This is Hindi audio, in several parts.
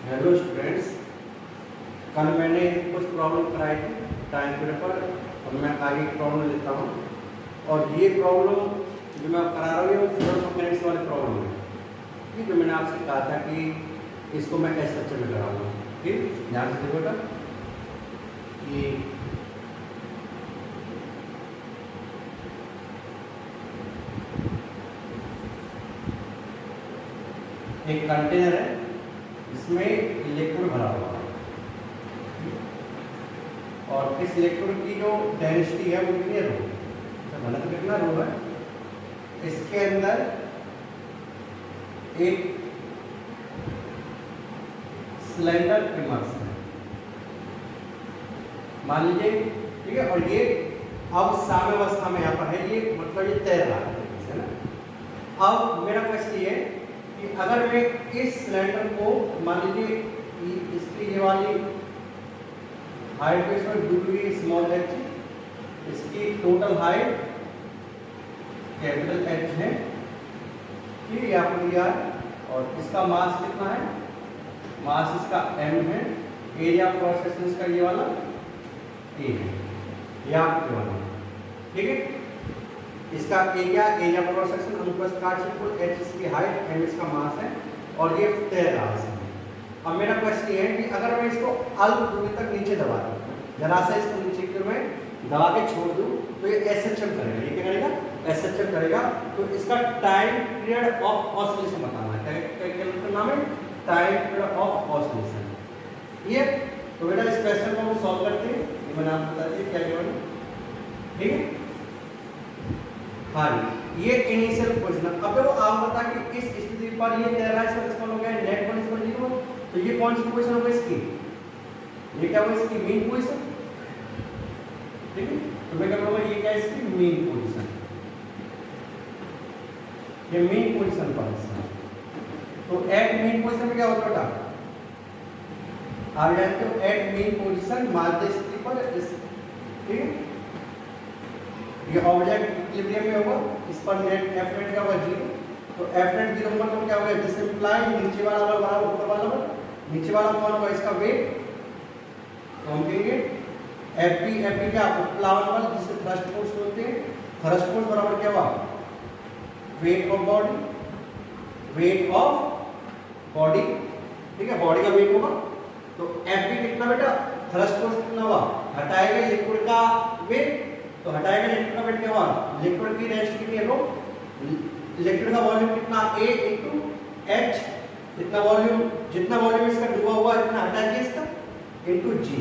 हेलो स्टूडेंट्स, कल मैंने कुछ प्रॉब्लम कराई थी टाइम पीरियड पर, और मैं आगे प्रॉब्लम लेता हूँ। और ये प्रॉब्लम जो मैं करा रहा हूँ वो फ्लूइड मैकेनिक्स वाली प्रॉब्लम है। ठीक, जो मैंने आपसे कहा था कि इसको मैं ऐसे स्ट्रक्चर में कराऊंगा। ठीक, ध्यान से देखो बेटा कि एक कंटेनर है इसमें लिक्विड भरा हुआ है, और इस लिक्विड की जो डेंसिटी है वो कितनी है, रो। मतलब तो कितना रो है। इसके अंदर एक सिलेंडर इमर्स है, मान लीजिए। ठीक है, और ये अब साम्यावस्था में यहाँ पर है, ये मतलब ये तैर रहा है ना। अब मेरा क्वेश्चन ये है कि अगर मैं इस सिलेंडर को मान लीजिए इसकी ये वाली हाइट को इसमें डी स्मॉल एच, इसकी टोटल हाइट कैपिटल एच है, ठीक है, यहाँ पर दिया है। और इसका मास कितना है, मास इसका m है। एरिया क्रॉस सेक्शन इसका ये वाला a है, यहाँ पे वाला। ठीक है, इसका एरिया क्रॉस सेक्शन अनुप्रस्थ काट क्षेत्रफल h इसकी हाइट, m इसका मास है, और ये तैर रहा है। अब मेरा क्वेश्चन ये है कि अगर मैं इसको अल्प दूरी तक नीचे दबा दूं, जरा सा इसको नीचे की मैं दबा के छोड़ दूं, तो ये एसएचएम करेगा। ये क्या करेगा, एसएचएम करेगा। तो इसका टाइम पीरियड ऑफ ऑसिलेशन बताना है। क्या नाम है, टाइम पीरियड ऑफ ऑसिलेशन। ये तो बेटा इस क्वेश्चन को हम सॉल्व करते हैं। ये मैंने आपको बता दिया क्या गिवन है। ठीक है, हाँ, ये इनिशियल पोजीशन। अब देखो आप बता कि इस स्थिति पर ये तैर रहा है, इसका रिस्पॉन्स हो गया नेट 1/0। तो ये कौन सी पोजीशन होगी इसकी, ये क्या होगी इसकी मीन पोजीशन। ठीक है, तो मैं क्या करूंगा, ये क्या है इसकी मीन पोजीशन, ये मीन पोजीशन पर है। तो एट मीन पोजीशन में क्या होता है बेटा, आप जानते हो एट मीन पोजीशन माध्य स्थिति पर। ठीक है, ये ऑब्जेक्ट इक्विलिब्रियम में होगा, इस पर नेट एफ नेट क्या होगा 0। तो एफ नेट 0 मतलब क्या होगा, दिस इंप्लाई नीचे वाला बल बराबर ऊपर वाला बल। नीचे वाला कौन होगा, इसका वेट। तो हम कहेंगे एफ क्या उत्प्लावन बल, जिसे थ्रस्ट फोर्स बोलते हैं। थ्रस्ट फोर्स बराबर क्या होगा, wait of body, wait of body. ठीक है, बॉडी का वेट होगा। तो एफ कितना बेटा, थ्रस्ट फोर्स कितना होगा, हटाएगा लिक्विड का वेट, तो हटाएगा लिक्विड का वेट क्या होगा, लिक्विड की डेंसिटी कितनी है रो, लिक्विड का वॉल्यूम कितना a इनटू h, इतना वॉल्यूम, जितना वॉल्यूम इसका डूबा हुआ इतना हटा दिया इसका, इनटू g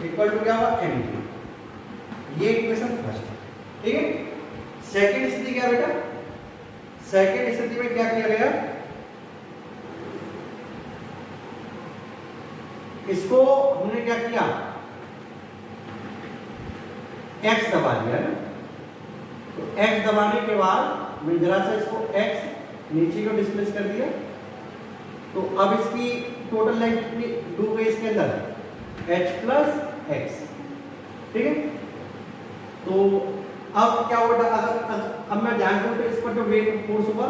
इक्वल टू क्या होगा mg। ये इक्वेशन फर्स्ट है। ठीक है, सेकंड स्थिति क्या बेटा, सेकंड स्थिति में क्या किया गया, इसको हमने क्या किया, x दबा दिया है। तो x दबाने के बाद मैं जरा सा इसको x नीचे को डिस्प्लेस कर दिया। तो अब इसकी टोटल लेंथ कितनी डूब गई इसके अंदर, h प्लस x। ठीक है, तो अब क्या होगा, अगर अब मैं ध्यान दूं तो इस पर जो वेट फोर्स होगा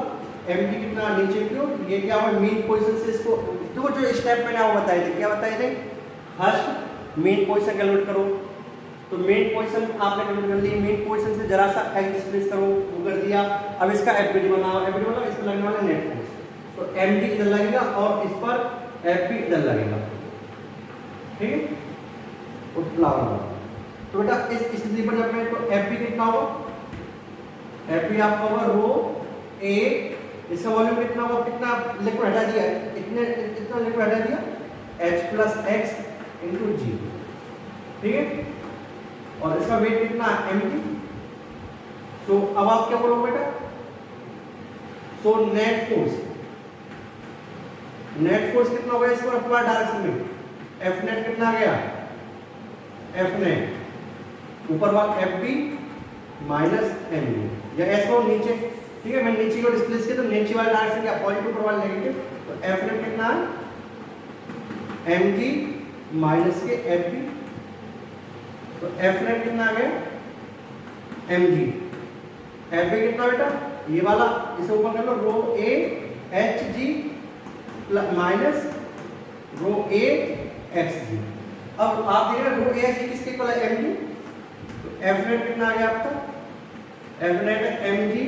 mg कितना नीचे की ओर, ये क्या होगा मीन पोजीशन से इसको तो जो स्टेप मैंने आपको बताए थे, क्या बताए थे, फर्स्ट मीन पोजीशन कैलकुलेट करो। तो मेन पोजीशन आपने कैलकुलेट कर ली, मेन पोजीशन से जरा सा x डिस्प्लेस करो, वो कर दिया। अब इसका एफबीडी बनाओ, एफबीडी मतलब इस पर लगने वाला नेट फोर्स। तो md इधर लगेगा और इस पर fb इधर लगेगा। ठीक है, उत्प्लावन होगा। तो बेटा इस स्थिति पर जब मैं, तो fb कितना होगा, fb आपका होगा रो a, इसका वॉल्यूम कितना होगा, कितना लिक्विड हटा दिया, इतना लिक्विड हटा दिया, h plus x into g। ठीक है, और इसका वेट कितना है mg। सो अब आप क्या बोलोगे बेटा, सो नेट फोर्स कितना होगा इस पर अपना डायरेक्शन में, एफ नेट कितना आ गया, एफ नेट ऊपर वाला fb माइनस mg, या एस को नीचे। ठीक है, मैं नीचे को डिस्प्लेस किया तो नीचे वाला डायरेक्शन क्या पॉजिटिव, ऊपर वाला नेगेटिव। तो एफ नेट कितना है mg माइनस के fb। तो एफ नेट कितना आ गया mg, एफ बी कितना बेटा, ये वाला इसे ऊपर कर लो rho a h g minus rho A X G. अब आप देख रहे रो ए एक्स जी किसके इक्वल है, एम जी। तो एफ नेट कितना आ गया आपका, एफ नेट है एम जी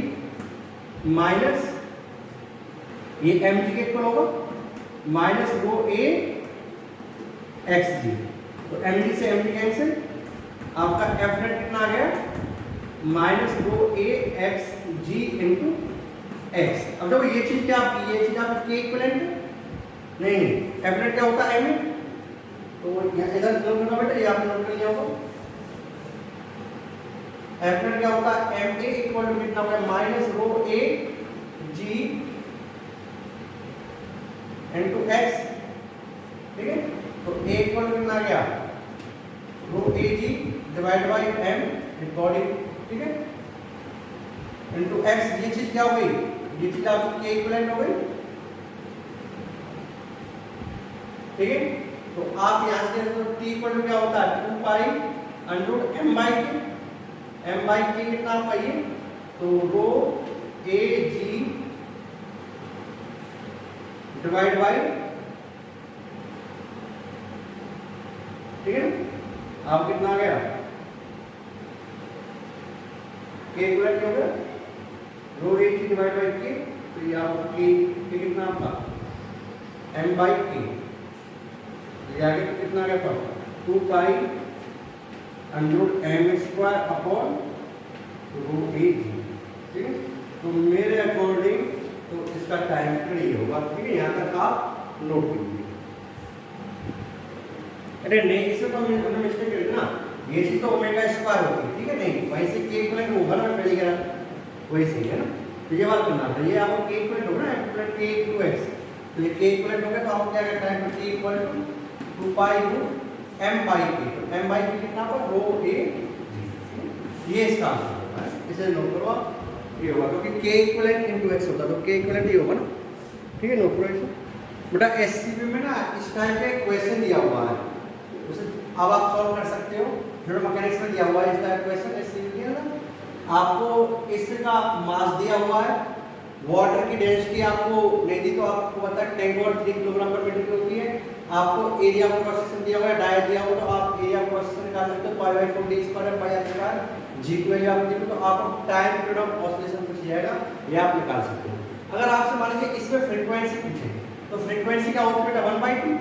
माइनस ये एम जी के इक्वल होगा माइनस रो ए एक्स जी। तो एम जी से एम जी कैंसिल, आपका एफ नेट कितना आ गया minus rho A X ji into x. अब देखो ये चीज क्या आपकी, ये चीज आपकी के इक्विवेलेंट है, नहीं एफ नेट क्या होता है एम ए। तो इधर नोट करना बेटा, ये आपने नोट कर लिया होगा। एफ नेट क्या होता है एम ए इक्वल टू कितना होगा minus rho A ji into x, ठीक है। तो ए इक्वल टू कितना आ गया रो A ji divide by M body, ठीक है, इनटू एक्स। ये चीज क्या हो गई, ये चीज आपकी के इक्विवेलेंट हो गई, ठीक है। तो आप यहां से तो टी इक्वल टू क्या होता है 2 पाई अंडर एम बाई के, एम बाई के कितना आपका ये, तो रो ए जी डिवाइड बाई, ठीक है। आप कितना आ गया के इक्वल क्या हो गया रो A ji divide by K. तो ये आपका के कितना आपका एम बाई के, ये आगे कितना आ गया 2 pi under M square upon rho A G, ठीक है। तो मेरे अकॉर्डिंग तो इसका टाइम पीरियड ये होगा, ठीक है। यहाँ तक आप नोट कीजिए। अरे नहीं इसमें तो हमने मिस्टेक करी ना, ये चीज तो ओमेगा स्क्वायर होती है, ठीक है। नहीं वहीं से के इक्विवेलेंट होगा ना पहले कह रहा वही सही है ना। तो ये बात करना था, ये आपको के इक्विवेलेंट होगा ना इक्विवेलेंट के इक्वल एक्स। तो ये के इक्विवेलेंट हो गया, तो आपको क्या करना है के equal to 2 pi M by K. तो एम बाई के कितना होगा रो ए जी, ये इसका आंसर होगा। इसे नोट करो आप, ये होगा क्योंकि के इक्विवेलेंट इनटू एक्स होता है, तो के इक्विवेलेंट ये होगा ना, ठीक है। नोट करो इसे बेटा। एससीबी में ना इस टाइप का क्वेश्चन दिया हुआ है, उसे अब आप सॉल्व कर सकते हो। फ्लूइड मैकेनिक्स में दिया हुआ है इस टाइप क्वेश्चन, एससीबी दिया ना आपको, इसका मास दिया हुआ है, वाटर की डेंसिटी आपको नहीं दी तो आपको पता है 10 और 3 किलोग्राम पर मीटर की होती है। आपको एरिया ऑफ क्रॉस सेक्शन दिया हुआ है, डाया दिया हुआ, तो आप एरिया ऑफ क्रॉस सेक्शन निकाल सकते हो pi by 4 D square by R square G की वैल्यू आपको दी तो आपको टाइम पीरियड ऑफ ऑसिलेशन पूछ जाएगा, ये आप निकाल सकते हो। अगर आपसे मान लीजिए इसमें फ्रीक्वेंसी पूछे तो फ्रीक्वेंसी का आउटपुट है 1/2,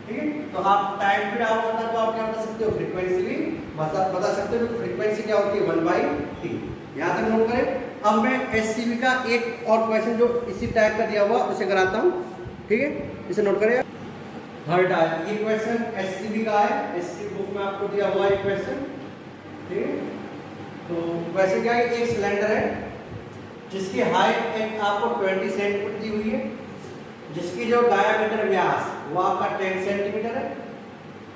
ठीक है। तो आप टाइम पीरियड आप बता तो आप क्या बता सकते हो, फ्रीक्वेंसी भी बता सकते हो। तो फ्रीक्वेंसी क्या होती है 1/t, यहाँ तक नोट करें। अब मैं एससीबी का एक और क्वेश्चन जो इसी टाइप का दिया हुआ उसे कराता हूँ, ठीक है। इसे नोट करें। हाँ बेटा ये क्वेश्चन एससीबी का है, एससीबी बुक में आपको दिया हुआ है क्वेश्चन, ठीक है। तो क्वेश्चन क्या है, एक सिलेंडर है जिसकी हाइट आपको 20 सेंटीमीटर दी हुई है, जिसकी जो डायामीटर व्यास वो आपका 10 सेंटीमीटर है।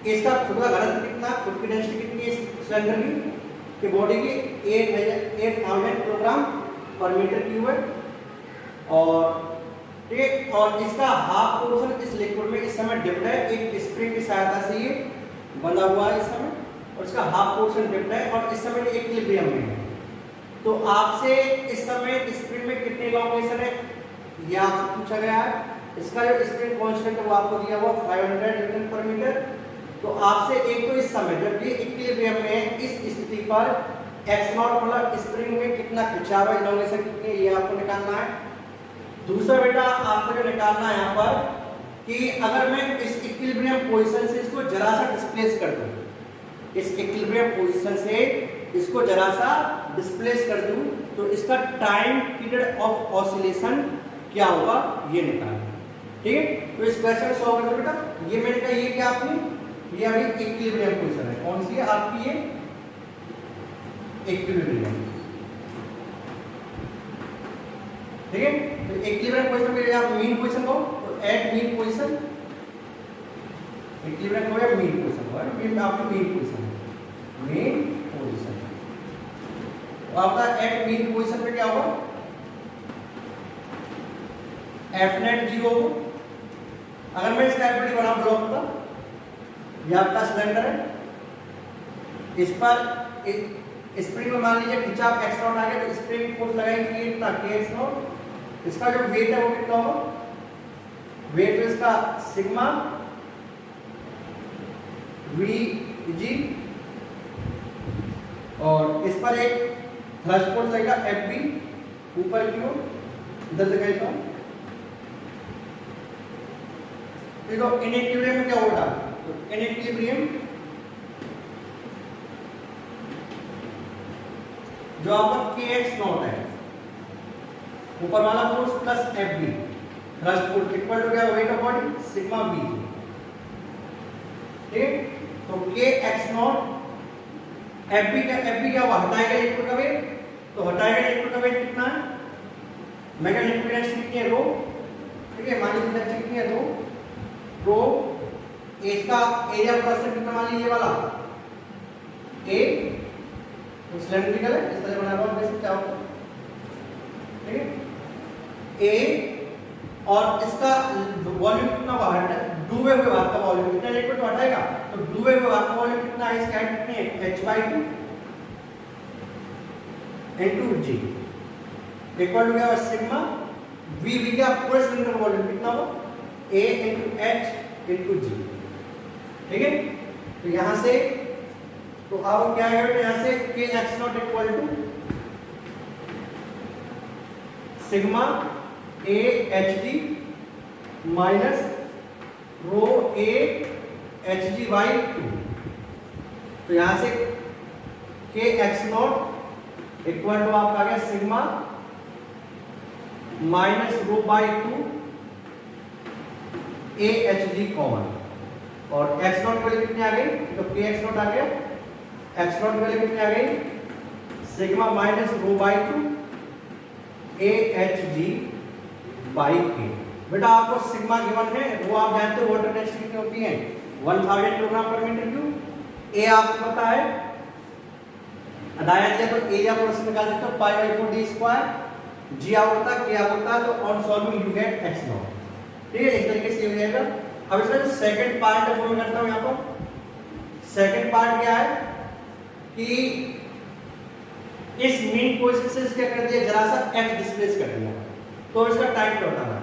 इसका खुद का घनत्व कितना, खुद की डेंसिटी कितनी है इस सिलेंडर की बॉडी की 8000 किलोग्राम पर मीटर क्यूब है। और ठीक है, और इसका हाफ पोर्शन इस लिक्विड में इस समय डिप्ड है, एक स्प्रिंग की सहायता से ये बंधा हुआ है इस समय, और इसका हाफ पोर्शन डिप्ड है और इस समय ये इक्विलिब्रियम में है। तो आपसे इस समय स्प्रिंग में कितनी इलॉन्गेशन है ये आपसे पूछा गया है। इसका जो स्प्रिंग कांस्टेंट है वो आपको दिया हुआ 500 न्यूटन पर मीटर। तो आपसे एक तो इस समय जब ये इक्विलिब्रियम में है इस स्थिति पर x0 मतलब स्प्रिंग में कितना खिंचाव है, इलॉन्गेशन कितनी है, ये आपको निकालना है। दूसरा बेटा आपको जो निकालना है यहाँ पर कि अगर मैं इस इक्विलिब्रियम पोजीशन से इसको जरा सा डिस्प्लेस कर दूं, इस इक्विलिब्रियम पोजीशन से इसको जरा सा डिस्प्लेस कर दूं तो इसका टाइम पीरियड ऑफ ऑसिलेशन क्या होगा ये निकालना, ठीक है। तो इस क्वेश्चन को सॉल्व करते बेटा, ये मैंने कहा ये क्या आपने ये अभी इक्विलिब्रियम पोजीशन है, कौन सी है आपकी ये इक्विलिब्रियम, ठीक है। तो इक्विलिब्रियम पोजीशन के लिए आप मीन पोजीशन को तो एट मीन पोजीशन, इक्विलिब्रियम हो या मीन पोजीशन हो, मीन आपकी मीन पोजीशन है, मीन पोजीशन। तो आपका एट मीन पोजीशन पे क्या होगा, एफ नेट 0 होगा। अगर मैं इसका एफ बड़ा ब्लॉक का, ये आपका सिलेंडर है, इस पर स्प्रिंग में मान लीजिए खिंचाव x0 आ गया तो स्प्रिंग फोर्स लगाएंगे कितना kx0, इसका जो वेट है वो कितना होगा वेट तो इसका सिग्मा वी जी, और इस पर एक थ्रस्ट फोर्स लगेगा एफ बी ऊपर की ओर, इधर से कहता हूं। देखो इनइक्विलिब्रियम में क्या होगा, तो इनइक्विलिब्रियम जो आपका के एक्स नॉट है, ऊपर वाला force plus F B, thrust force equal to क्या, weight of body sigma B. ठीक, तो के एक्स नॉट एफ बी क्या हुआ, हटाएगा इलेक्ट्रोड का वेट, तो हटाएगा इलेक्ट्रोड का वेट कितना है, मैकेनिकल इम्पीडेंस कितनी है, रो। ठीक है, मान लीजिए कितनी है, रो। रो इसका एरिया परसेंट कितना मान लीजिए वाला ए, तो सिलेंड्रिकल है, इस तरह बना रहा हूं, वैसे क्या होगा, ठीक है, ए, और इसका वॉल्यूम कितना हुआ, डूबे हुए भाग का वॉल्यूम कितना, लिक्विड तो हटाएगा, तो डूबे हुए भाग का वॉल्यूम कितना है, इसकी हाइट कितनी है, h/2 into g equal to क्या, सिग्मा v, v क्या पूरे सिलेंडर का वॉल्यूम कितना होगा, a into h into g। ठीक है, तो यहां से तो अब क्या है, तो यहां से k x not equal to sigma a h d minus rho a h g by 2। तो यहां से k x not equal to आपका आ गया sigma minus rho by 2 a h g common, और x नॉट की वैल्यू कितनी आ गई, तो k x नॉट आ गया, x नॉट की वैल्यू कितनी आ गई, sigma minus rho by 2 a h g by k। बेटा आपको सिग्मा गिवन है, वो आप जानते हो वाटर डेंसिटी कितनी होती है, 1000 किलोग्राम पर मीटर क्यूब। ए आपको पता है, अदाया दिया तो एरिया प्रोसेस निकाल सकते हो, पाई बाई 4 डी स्क्वायर, जी आप होता है, के आप होता है, तो on solving you get x not. ठीक है, इस तरीके से हो जाएगा। अब इसका जो सेकंड पार्ट है वो मैं करता हूं यहां पर। सेकंड पार्ट क्या है कि इस मीन पोजीशन से क्या कर दिया, जरा सा एक्स डिस्प्लेस कर दिया, तो इसका टाइम क्या होता है।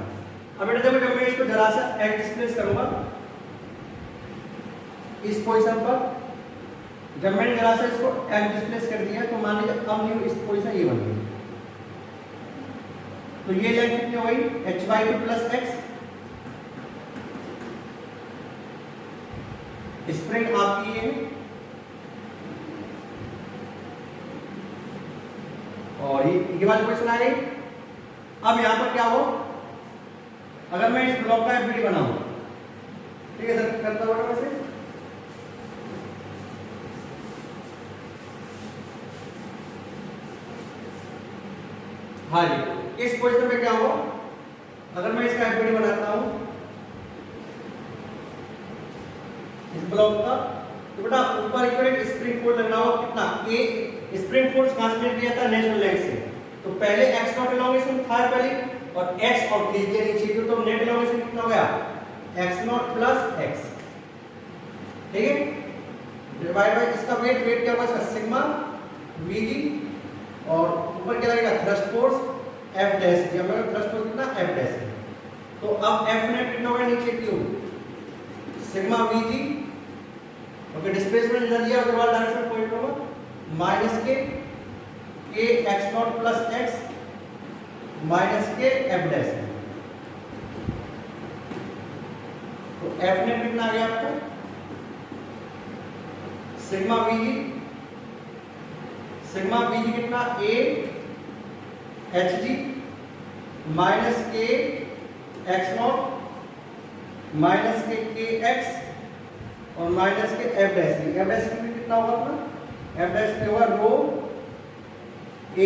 अब बेटा देखो, जब मैं इसको जरा सा एक्स डिस्प्लेस करूंगा इस पोजीशन पर, जब मैंने जरा सा इसको एक्स डिस्प्लेस कर दिया, तो मान लीजिए अब न्यू इस पोजीशन ये बन गई, तो ये लेंथ कितनी हो गई, h/2 प्लस एक्स। स्प्रिंग आपकी ये है, और ये वाली पोजीशन आ गई। अब यहां पर क्या हो, अगर मैं इस ब्लॉक का एफबीडी बनाऊं, ठीक है सर, करता हुआ वैसे, हाँ जी, इस पोजीशन पे क्या हो, अगर मैं इसका एफबीडी बनाता हूं इस ब्लॉक का, तो बेटा ऊपर इक्विवेलेंट स्प्रिंग फोर्स लगना होगा कितना, ए स्प्रिंग फोर्स कहां से लिया था, नेचुरल लेंथ से। तो पहले x नॉट इलॉन्गेशन था पहले, और x और खींच दिया नीचे की, तो नेट इलॉन्गेशन कितना हो गया, x नॉट प्लस x। ठीक है, डिवाइड बाय इसका वेट क्या होगा, इसका सिग्मा vg, और ऊपर क्या लगेगा, थ्रस्ट फोर्स f डैश, ये हमारा थ्रस्ट फोर्स कितना, f डैश। तो अब f नेट कितना होगा नीचे की ओर, सिग्मा vg, ओके, डिस्प्लेसमेंट इधर दिया, उसके बाद डायरेक्शन पॉइंट होगा minus K x not plus x minus के f डैश। तो f नेट कितना आ गया आपको, सिग्मा vg कितना, a hg minus K x not minus K x और माइनस के f डैश। f डैश कितना होगा अपना, f डैश पे होगा रो a,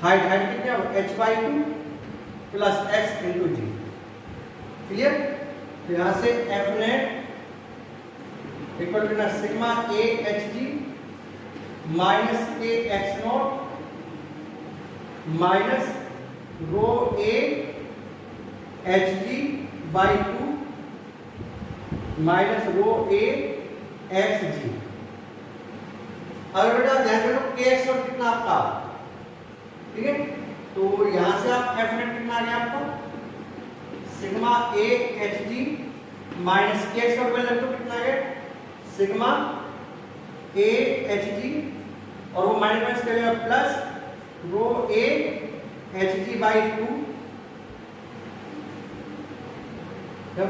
हाइट कितनी है, h/2 plus x into G. Clear, तो यहां से f net equal to sigma a hg minus K x not minus rho a hg by 2 minus rho a xg। अगर बेटा ध्यान रखो के एक्स नॉट कितना आपका, ठीक है, तो यहां से आप एफ नेट कितना आ गया आपका, सिग्मा ए एच जी माइनस के एक्स का वैल्यू रखो कितना है सिग्मा ए एच जी और वो माइनस करेगा plus rho A H ji by 2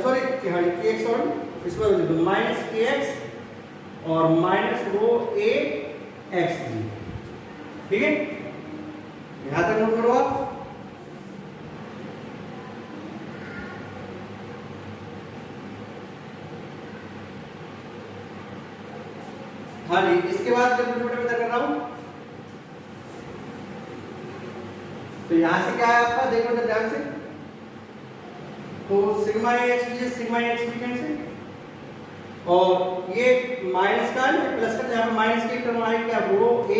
sorry के एक्स और इसको माइनस के एक्स और माइनस रो ए एक्स जी। ठीक है, यहां तक नोट करो आप। हाँ जी, इसके बाद जब छोटे में कर रहा हूं तो यहां से क्या है आपका, देखो तो ध्यान से, तो sigma H G sigma H G cancel और ये माइनस का है प्लस का, यहाँ पे माइनस की टर्म आएगी क्या रो ए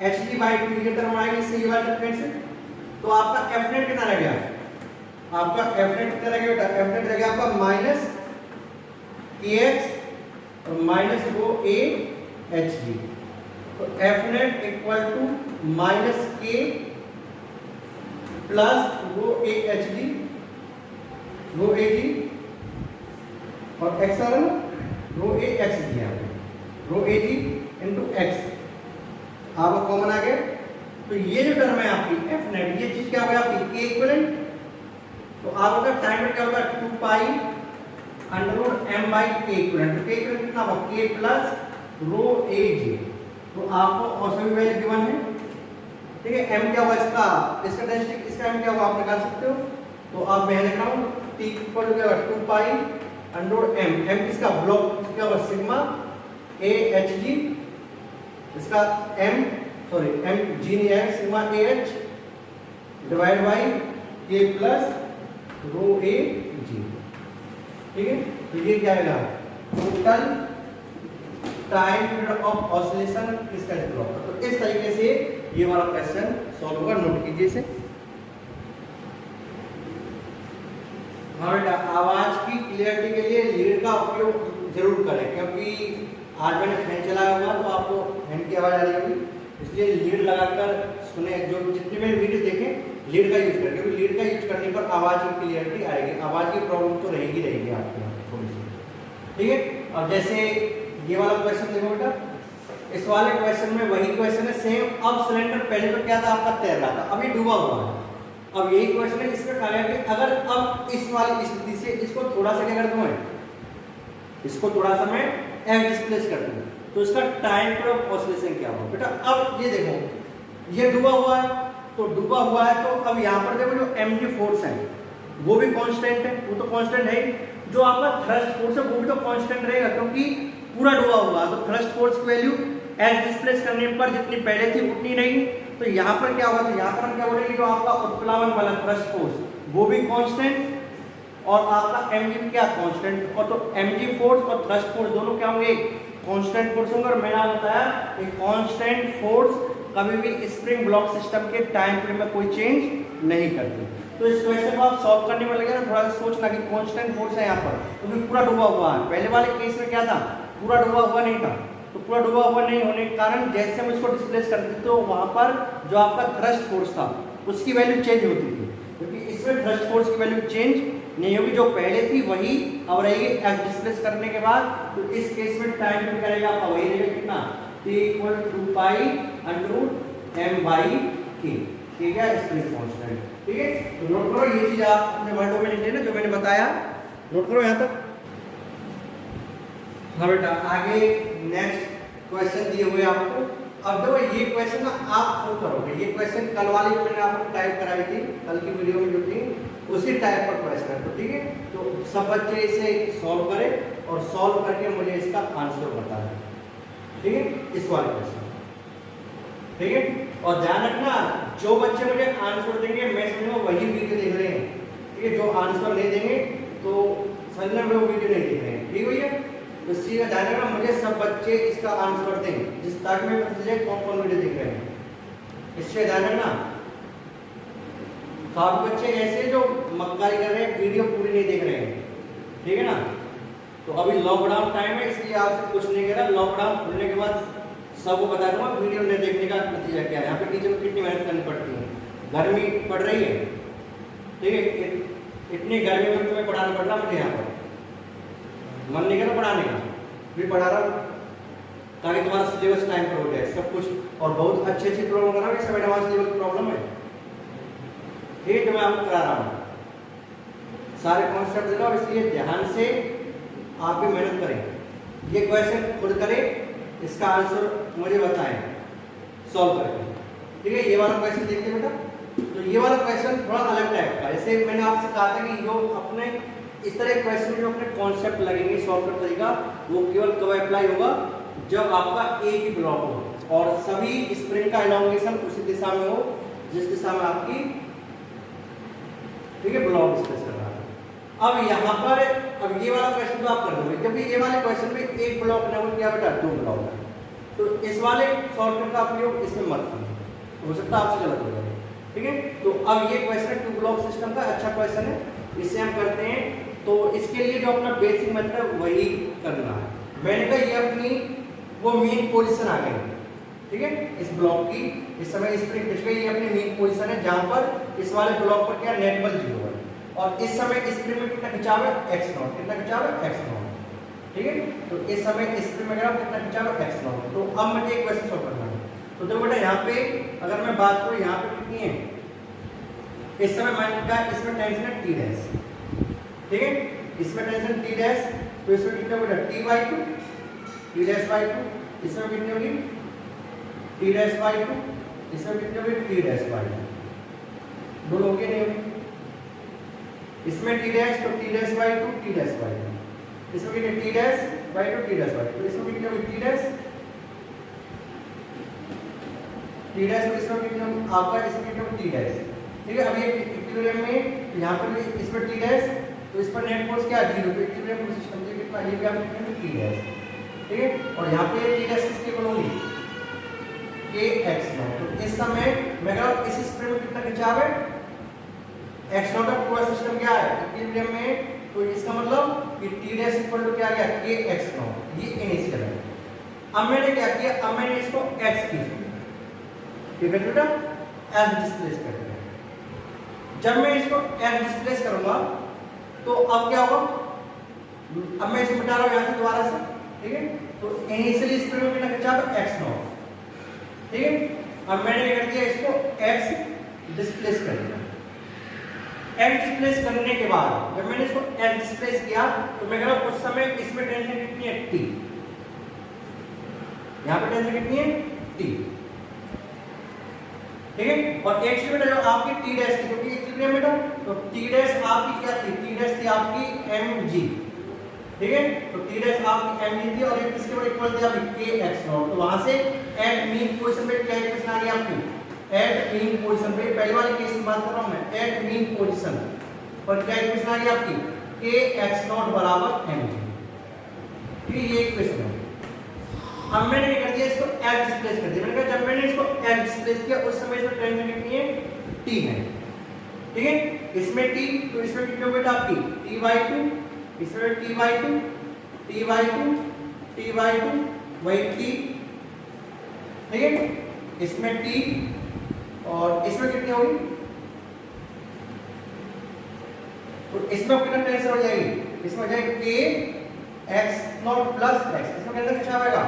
एच जी बाई 2 ये टर्म आएगी, इससे ये वाला कैंसिल। तो आपका एफ नेट कितना रह गया, आपका एफ नेट कितना रह गया बेटा, एफ नेट रह गया आपका माइनस के एक्स और minus rho A H G. तो F net equal to minus K plus rho A H G rho A G और एक्स आ रहा है रो ए एक्स जी है रो ए जी इंटू एक्स आपका कॉमन आ गया। तो ये जो टर्म है आपकी एफ नेट ये चीज क्या होगा आपकी के इक्विवेलेंट, तो आपका टाइम में क्या होगा 2 pi under root M by K equivalent. K equivalent कितना होगा के प्लस रो ए जी। तो आपको औसत वैल्यू गिवन है, ठीक है। एम क्या हुआ इसका डेंसिटी, इसका एम क्या हुआ आप निकाल सकते हो। तो अब मैं लिख रहा हूँ T equal to 2 pi under root M, M किसका ब्लॉक क्या हुआ सिग्मा ए एच जी, इसका एम सॉरी एम जी नहीं है sigma A H divide by के प्लस रो ए जी। ठीक है, तो ये क्या आएगा total time period of oscillation किसका ब्लॉक। तो इस तरीके से ये वाला क्वेश्चन सॉल्व होगा, नोट कीजिए इसे। हाँ बेटा, आवाज की क्लियरिटी के लिए लीड का उपयोग जरूर करें, क्योंकि आज मैंने फैन चलाया हुआ तो आपको फैन की आवाज आ रही होगी, इसलिए लीड लगाकर सुने। जो जितने भी वीडियो देखें लीड का यूज करें, क्योंकि लीड का यूज करने पर आवाज की क्लियरिटी आएगी। आवाज की प्रॉब्लम तो रहेगी आपके यहाँ थोड़ी सी, ठीक है। और जैसे ये वाला क्वेश्चन देखो बेटा, इस वाले क्वेश्चन में वही क्वेश्चन है सेम। अब सिलेंडर पहले तो क्या था आपका तैर रहा था, अभी डूबा हुआ है। अब यही क्वेश्चन है, इसमें कहा गया कि अगर अब इस वाली स्थिति से इसको थोड़ा सा क्या कर दूं, इसको थोड़ा सा मैं एफ डिस्प्लेस कर दूं, तो इसका टाइम पीरियड ऑफ ऑसिलेशन क्या होगा बेटा। अब ये देखो, ये डूबा हुआ है, तो डूबा हुआ है तो अब यहाँ पर देखो जो एम जी फोर्स है वो भी कांस्टेंट है, वो तो कांस्टेंट है। जो आपका थ्रस्ट फोर्स है वो भी तो कांस्टेंट रहेगा, क्योंकि पूरा डूबा हुआ है। तो थ्रस्ट फोर्स की वैल्यू एफ डिस्प्लेस करने पर जितनी पहले थी उतनी नहीं। तो यहाँ पर क्या होगा, तो यहाँ पर हम क्या बोलेंगे, जो आपका उत्प्लावन वाला थ्रस्ट फोर्स वो भी कांस्टेंट और आपका एमजी क्या कांस्टेंट। और तो एमजी फोर्स और थ्रस्ट फोर्स दोनों क्या होंगे, कांस्टेंट फोर्स होंगे। और मैंने आपको बताया कि कांस्टेंट फोर्स कभी भी स्प्रिंग ब्लॉक सिस्टम के टाइम पीरियड में कोई चेंज नहीं करती। तो इस क्वेश्चन को आप सॉल्व करने में लगे ना, थोड़ा सा सोचना कि कांस्टेंट फोर्स है यहाँ पर, तो पूरा डूबा हुआ है। पहले वाले केस में क्या था, पूरा डूबा हुआ नहीं था। तो पूरा डूबा हुआ नहीं होने के कारण जैसे हम इसको डिस्प्लेस करते थे तो वहां पर जो आपका थ्रस्ट फोर्स था उसकी वैल्यू चेंज होती थी, क्योंकि इसमें थ्रस्ट फोर्स की वैल्यू चेंज नहीं होगी, जो पहले थी वही अब रहेगी एफ डिस्प्लेस करने के बाद। तो इस केस में टाइम पीरियड करेगा आपका वही रहेगा कितना, t equal to 2 pi under root M by K, ठीक है, स्प्रिंग कांस्टेंट। ठीक है, तो नोट करो ये चीज आप अपने वर्डों में लिख लेना जो मैंने बताया, नोट करो यहाँ तक। हाँ बेटा, आगे नेक्स्ट क्वेश्चन दिए हुए आपको। अब देखो ये क्वेश्चन ना आप खुद करोगे, ये क्वेश्चन कल वाली जो मैंने आपको टाइप कराई थी, कल की वीडियो में जो थी उसी टाइप पर क्वेश्चन है। तो ठीक है, तो सब बच्चे इसे सॉल्व करें और सॉल्व करके मुझे इसका आंसर बताएं, ठीक है, इस वाले क्वेश्चन, ठीक है। और ध्यान रखना, जो बच्चे मुझे आंसर देंगे मैं समझूंगा वही वीडियो देख रहे हैं, ठीक है। जो आंसर नहीं देंगे तो समझना वो वीडियो नहीं देख रहे हैं, ठीक भैया। तो इस चीज का ध्यान रखना, मुझे सब बच्चे इसका आंसर दें जिस ताकि मैं पता चले कौन कौन वीडियो देख रहे हैं, इससे ध्यान रखना। काफी बच्चे ऐसे जो मक्कारी कर रहे हैं, वीडियो पूरी नहीं देख रहे हैं, ठीक है ना। तो अभी लॉकडाउन टाइम है, इसलिए आपसे कुछ नहीं कह रहा। लॉकडाउन खुलने के बाद सबको बता दूंगा वीडियो नहीं देखने का नतीजा क्या है। यहाँ पे टीचर को कितनी मेहनत करनी पड़ती है, गर्मी पड़ रही है, ठीक है, इतनी गर्मी में तुम्हें पढ़ाना पड़ रहा मुझे यहाँ पर, मन नहीं कर पढ़ाने का, भी पढ़ा रहा हूँ ताकि तुम्हारा सिलेबस टाइम पर हो जाए सब कुछ, और बहुत अच्छी अच्छी प्रॉब्लम कर रहा हूँ, सब एडवांस लेवल की प्रॉब्लम है, ठीक है, मैं आपको करा रहा हूँ, सारे कॉन्सेप्ट दे रहा हूँ, इसलिए ध्यान से आप भी मेहनत करें, ये क्वेश्चन खुद करें, इसका आंसर मुझे बताएं सॉल्व करके, ठीक है। ये वाला क्वेश्चन देखिए बेटा, तो ये वाला क्वेश्चन थोड़ा अलग टाइप का, जैसे मैंने आपसे कहा था कि जो अपने इस तरह क्वेश्चन जो अपने कॉन्सेप्ट लगेंगे सॉल्व करने का तरीका, वो केवल कब अप्लाई होगा जब आपका एक ही ब्लॉक हो और सभी स्प्रिंग का एलोंगेशन उसी दिशा में हो जिस दिशा में आपकी, ठीक है, ब्लॉक डिस्कस कर रहा है। अब यहाँ पर अब ये वाला क्वेश्चन तो आप कर दोगे, जब ये वाले क्वेश्चन में एक ब्लॉक न हो क्या बेटा, दो ब्लॉक है, तो इस वाले शॉर्टकट का उपयोग इसमें मत करना, हो सकता है आपसे गलत हो जाए, ठीक है। तो अब ये क्वेश्चन टू ब्लॉक सिस्टम का अच्छा क्वेश्चन है, इसे हम करते हैं। तो इसके लिए जो अपना बेसिक मेथड है वही करना है। मैंने कहा ये अपनी वो मेन पोजीशन आ गई, ठीक है, इस ब्लॉक की इस समय स्प्रिंग खिंच गई, ये अपनी मेन पोजीशन है जहां पर इस वाले ब्लॉक पर क्या नेट बल 0 है, और इस समय स्प्रिंग में कितना खिंचाव है x0, कितना खिंचाव है x0, ठीक है। तो इस समय स्प्रिंग में कितना खिंचाव है x0। तो अब मुझे एक क्वेश्चन सॉल्व करना है, तो देखो बेटा यहाँ पे अगर मैं बात करूँ यहाँ पे कितनी है, इस समय मान का इसमें टेंशन है t डैश, ठीक है, इसमें टेंशन t डैश, तो इसमें कितना बेटा t/2 t डैश बाई 2, इसमें कितनी होगी t डैश बाई 2, इसमें कितनी होगी t डैश बाई 2, दोनों होगी नहीं होगी, इसमें t डैश तो t dash by 2 t dash by 2, इसमें कितनी t dash by 2 t dash by 2, इसमें कितनी होगी t डैश t डैश, इसमें कितनी होगी आपका, इसमें कितनी होगी t डैश, ठीक है। अब ये इक्विलिब्रियम में यहाँ पर भी इसमें t डैश, तो इस पर नेट फोर्स क्या 0, तो इक्विलिब्रियम सिस्टम से कितना ये भी आप लिखेंगे t डैश, ठीक है, और यहाँ पे t डैश किसकी इक्वल होगी kx0। तो इस समय मैं कह रहा हूँ इस स्प्रिंग में कितना खिंचाव है x0 का पूरा सिस्टम क्या है इक्विलिब्रियम में, तो इसका मतलब कि t डैश इक्वल टू क्या आ गया kx0, ये इनिशियल है। अब मैंने क्या किया, अब मैंने इसको x की ठीक है बेटा x डिस्प्लेस कर दिया, जब मैं इसको x डिस्प्लेस करूंगा तो अब क्या होगा, अब मैं इसको मिटा रहा हूं यहां से दोबारा से, ठीक है, तो इनिशियली स्प्रिंग में कितना खिंचाव है x0, ठीक है। अब मैंने क्या कर दिया, इसको x डिस्प्लेस कर दिया, x डिस्प्लेस करने के बाद जब मैंने इसको x डिस्प्लेस किया तो मैं कह रहा हूं उस समय इसमें टेंशन कितनी है t, यहां पे टेंशन कितनी है t, ठीक है। और एक से बेटा जो आपकी t डैश थी क्योंकि इक्विलिब्रियम बेटा, तो t डैश आपकी क्या थी, t डैश थी आपकी mg, ठीक है, तो t डैश आपकी mg थी और ये किसके बराबर इक्वल थी आपकी kx0। तो वहां से एट मीन पोजीशन पे क्या इक्वेशन आ गई आपकी, एट मीन पोजीशन पे, पहले वाले केस की बात कर रहा हूं मैं, एट मीन पोजीशन पर क्या इक्वेशन आ गई आपकी kx0 बराबर mg, ठीक है, ये इक्वेशन है। अब मैंने क्या कर दिया, इसको x डिस्प्लेस कर दिया, मैंने कहा जब मैंने इसको x डिस्प्लेस किया उस समय इसमें टेंशन कितनी है t है, ठीक है, इसमें t, तो इसमें कितनी होगी बेटा आपकी t/2, इसमें t/2 t/2 t/2 वही t, ठीक है, इसमें t और इसमें कितनी होगी, तो इसमें कितना टेंशन हो जाएगी, इसमें हो जाएगी kx0 प्लस x, इसमें कितना खिंचाव आएगा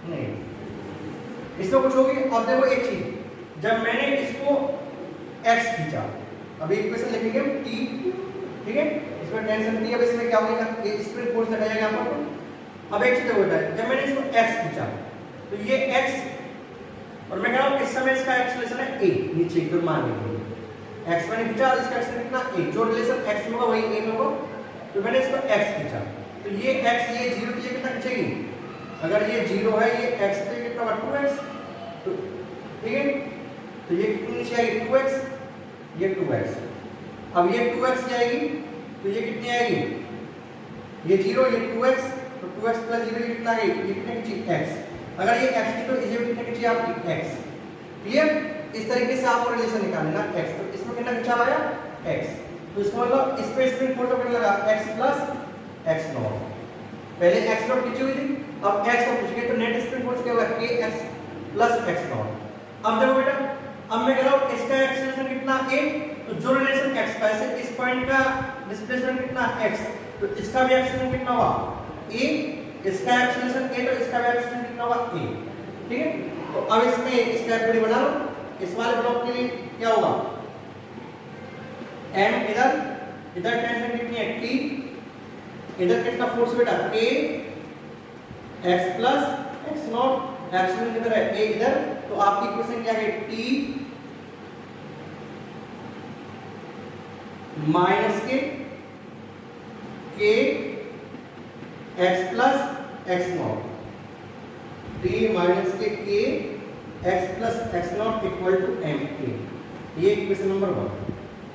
नहीं, इसमें कुछ होगी। अब देखो एक चीज, जब मैंने इसको x खींचा, अब इक्वेशन लिखेंगे t, ठीक है, इसमें टेंशन t, अब इसमें क्या होगा, ये स्प्रिंग फोर्स हटा जाएगा आपको। अब एक चीज होता है, जब मैंने इसको x खींचा तो ये x, और मैं कह रहा हूं इस समय इसका एक्सेलरेशन है a, नीचे की तरफ मान लीजिए x मैंने खींचा और इसका एक्सेलरेशन कितना a, जो रिलेशन x में होगा वही a में होगा, तो मैंने इसको x खींचा, तो ये x ये 0 तो ये कितना खींचेगी, अगर ये 0 है ये x तो ये कितना होगा 2x, तो ठीक है, तो ये कितनी नीचे आएगी 2x, ये 2x, अब ये 2x जाएगी तो ये कितनी आएगी, ये 0 ये 2x, तो 2x प्लस 0 ये कितना आएगी, ये कितने की x, अगर ये x की तो ये कितने की चाहिए आपकी x, क्लियर। इस तरीके से आपको रिलेशन निकालना x, तो इसमें कितना खिंचाव आया x, तो इसका मतलब इस पे स्प्रिंग फोर्स कितना लगा x प्लस x0, पहले x0 खींची हुई थी, अब x को खींच गए तो नेट स्प्रिंग फोर्स क्या होगा kx प्लस x0। अब देखो बेटा, अब मैं कह रहा हूं इसका एक्सेलरेशन कितना a, तो जो रिलेशन x का है, इस पॉइंट का डिस्प्लेसमेंट कितना x, तो इसका भी एक्सेलरेशन कितना हुआ a, इसका एक्सेलरेशन a, तो इसका भी एक्सेलरेशन कितना हुआ a। ठीक है, तो अब इसमें इसका एफडी बना लो। इस वाले ब्लॉक के लिए क्या होगा, m इधर टेंशन कितनी है t, इधर कितना फोर्स बेटा k x plus x not, acceleration किधर है a इधर, तो आपकी इक्वेशन क्या है t minus K k x plus x not, t minus K k x plus x not equal to m a, ये इक्वेशन नंबर 1।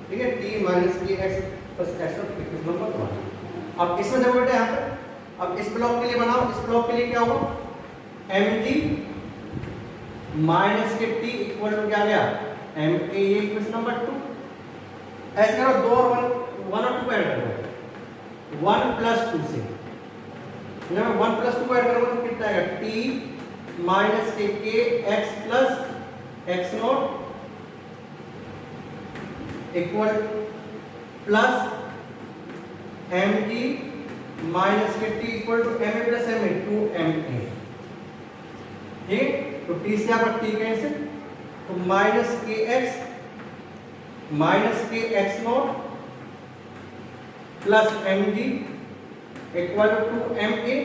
ठीक है, t minus K x plus x not equation number 1। अब इसमें जब बेटा यहाँ पर, अब इस ब्लॉक के लिए बनाओ, इस ब्लॉक के लिए क्या होगा mg minus K t equal to क्या गया m a, ये इक्वेशन नंबर 2। ऐसे करो 2 और 1 और 2 को ऐड करो, 1 प्लस 2 से, जब 1 प्लस 2 को ऐड करोगे तो कितना आएगा t minus K k x plus x not equal plus mg minus K t equal to ma plus ma, 2ma। ठीक, तो t से यहाँ पर t कैंसिल, तो minus K x minus K X not plus M G equal to M A.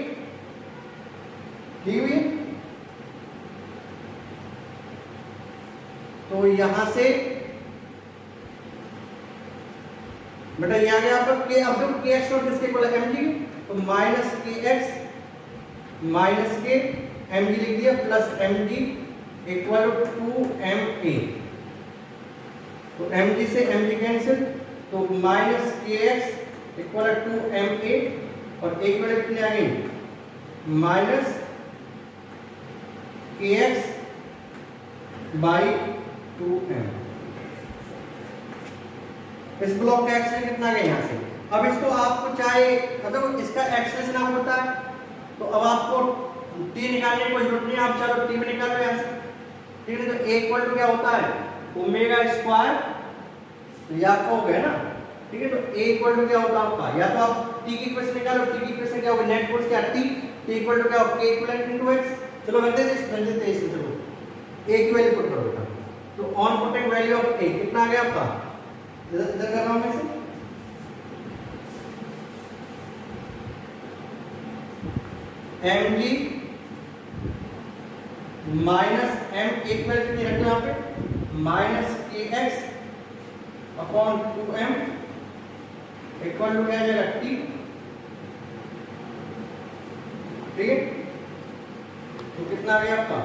ठीक हुई, तो यहां से बेटा ये आ गया आपका के, अब जो के एक्स नॉट किसके इक्वल है एम जी, तो minus K X minus K M G लिख दिया plus M G equal to M A. तो mg से mg कैंसिल, तो minus K X equal to M A, और एक वाले कितने आ गई minus K x by 2m। इस ब्लॉक का एक्सेलरेशन कितना आ गया यहाँ से। अब इसको आपको चाहे मतलब इसका एक्सेलरेशन आप होता है, तो अब आपको t निकालने की कोई जरूरत नहीं है, आप चलो t में निकाल लो यहाँ से। ठीक है, तो a इक्वल टू क्या होता है ओमेगा स्क्वायर, तो याद तो हो गया ना। ठीक है, तो a इक्वल टू क्या होता है आपका, या तो आप t की इक्वेशन निकालो, t की इक्वेशन क्या होगी नेट फोर्स क्या t इक्वल टू क्या होगा k इक्विवेलेंट इनटू x। चलो रख देते हैं इसे, चलो a की वैल्यू पुट करो बेटा, तो on putting value of a कितना आ गया आपका, इधर इधर कर रहा हूं मैं इसे, mg माइनस m इक्वल कितनी रखते हो यहाँ पे minus K x upon 2m equal to क्या आ जाएगा t। ठीक है, तो कितना आ गया आपका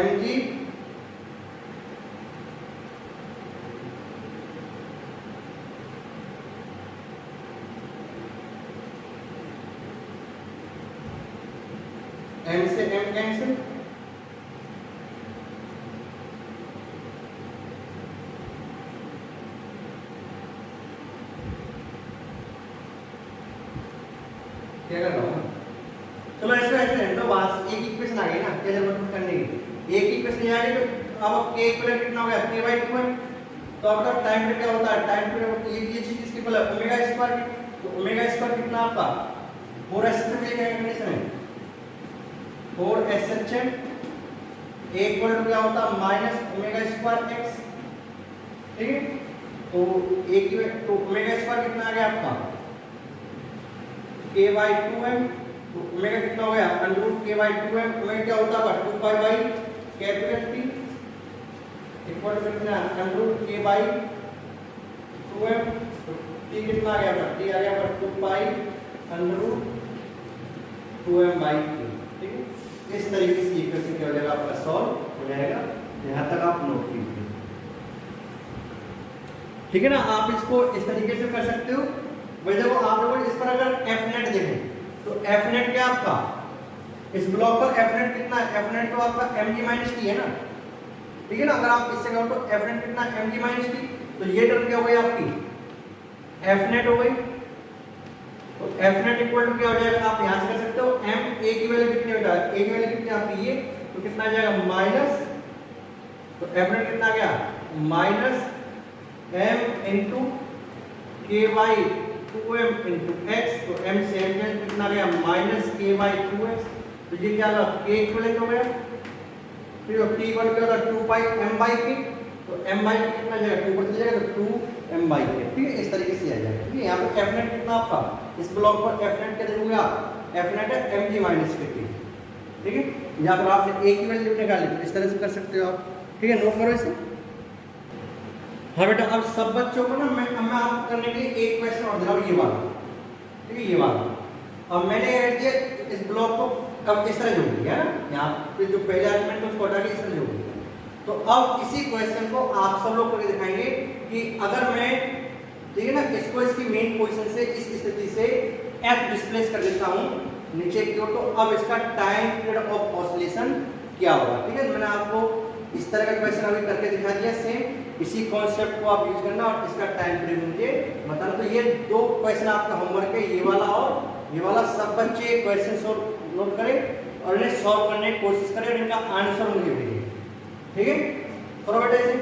mg m से m कैंसिल, क्या कर रहा हूँ, चलो ऐसे ऐसे तो वहां एक इक्वेशन आ गई ना, क्या जरूरत है करने की, एक इक्वेशन आ गई, तो अब k इक्वल कितना हो गया k/2 है, तो आपका टाइम पे क्या होता है, टाइम पे ये चीज किसकी इक्वल है ओमेगा स्क्वायर की, तो ओमेगा स्क्वायर कितना आपका 4s में क्या कंडीशन है 4s a इक्वल टू क्या होता है माइनस ओमेगा स्क्वायर x। ठीक है, तो a की तो ओमेगा स्क्वायर कितना आ गया आपका k/2m, तो ओमेगा कितना हो गया √k/2m, ओमेगा क्या होता है 2 pi by capital T equal to कितना √k/2m, तो T कितना आ गया आपका T आ गया आपका 2 पाई √2m बाई T। ठीक है, इस तरीके से इक्वेशन क्या हो जाएगा आपका सॉल्व हो जाएगा, यहाँ तक आप नोट कीजिए। ठीक है ना, आप इसको इस तरीके से कर सकते हो। भाई देखो आप लोगों इस पर अगर एफ नेट देखें तो एफ नेट क्या आपका इस ब्लॉक पर एफ नेट कितना है, एफ नेट तो आपका mg माइनस टी है ना। ठीक है ना, अगर आप इससे कहो तो एफ नेट कितना mg माइनस टी, तो ये टर्म क्या हो गई आपकी एफ नेट हो गई, तो एफ नेट इक्वल टू क्या हो जाएगा आप यहां से कर सकते हो m a की वैल्यू कितनी हो जाएगी, a की वैल्यू कितनी आपकी ये, तो कितना आ जाएगा माइनस, तो एफ नेट कितना आ गया माइनस m इंटू के बाई 2m इंटू एक्स, तो m से m कैंसिल कितना गया माइनस के बाई 2x, तो ये क्या होगा k इक्विवेलेंट हो गया। फिर t बन गया 2 पाई m बाई k, तो m बाई k कितना जाएगा 2 पर चला जाएगा तो 2 m बाई k, ठीक है। इस तरीके से आ जाएगा, ठीक है। यहाँ पे f नेट कितना आपका इस ब्लॉक पर f नेट क्या दे दूंगा, f नेट है mg माइनस k, ठीक है। यहाँ पर आपने a की वैल्यू निकाली तो इस तरह से कर सकते हो आप, ठीक है। नोट करो इसे। हाँ बेटा, अब सब बच्चों को ना मैं आपको करने के लिए एक क्वेश्चन और दे रहा हूँ, ये वाला, ठीक है, ये वाला। अब मैंने ये इस ब्लॉक को अब इस तरह जोड़ दिया है ना, यहाँ पे जो पहले आर्गुमेंट उसको हटा के इस तरह जोड़ दिया। तो अब इसी क्वेश्चन को आप सब लोग करके दिखाएंगे कि अगर मैं, ठीक है ना, इसको इसकी मेन पोजीशन से इस स्थिति से f डिस्प्लेस कर देता हूँ नीचे की ओर, तो अब इसका टाइम पीरियड ऑफ ऑसिलेशन क्या होगा, ठीक है। मैंने आपको इस तरह का क्वेश्चन अभी करके दिखा दिया, सेम इसी कॉन्सेप्ट को आप यूज करना और इसका टाइम पीरियड मुझे बताना। तो ये दो क्वेश्चन आपका होमवर्क है, ये वाला और ये वाला। सब बच्चे क्वेश्चन सॉल्व नोट करें और इन्हें सॉल्व करने की कोशिश करें और इनका आंसर मुझे भेजें, ठीक है। करो बेटा इसे।